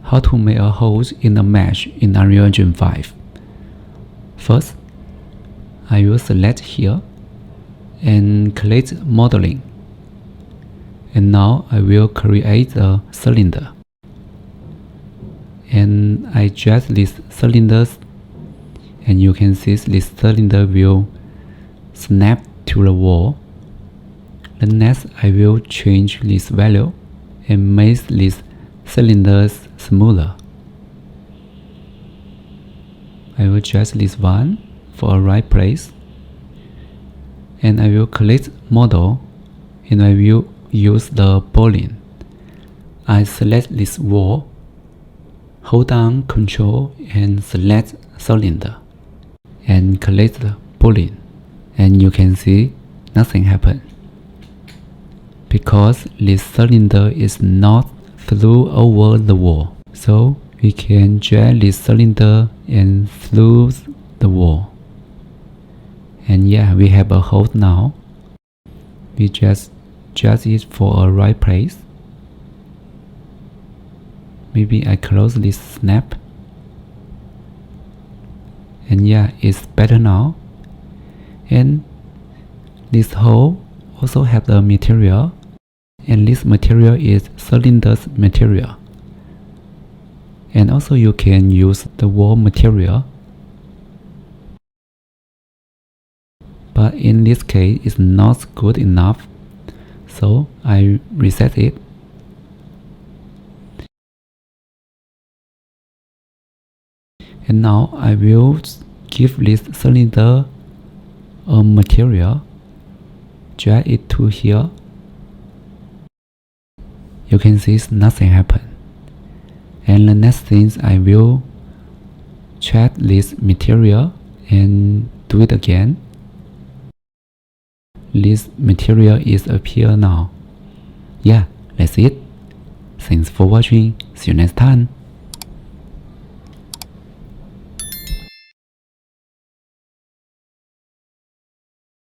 how to make a hole in a mesh in Unreal Engine 5. First, I will select here and click Modeling. And now I will create a cylinder. And I drag this cylinder, and you can see this cylinder will snap to the wall. Then next, I will change this value and make this cylinder smaller. I will adjust this one for a right place, and I will click Model, and I will use the boolean. I select this wall, hold down Ctrl and select cylinder, and click the boolean, and you can see nothing happened because this cylinder is not flew over the wall. So we can drag this cylinder and through the wall. And yeah, we have a hole now. We just adjust it for a right place. Maybe I close this snap. And yeah, it's better now. And this hole also have the material. And this material is cylinder's material. And also you can use the wall material. But in this case, it's not good enough. So I reset it. And now I will give this cylinder a material. Drag it to here. You can see nothing happened. And the next thing, I will check this material and do it again. This material is appear now. Yeah, that's it. Thanks for watching. See you next time.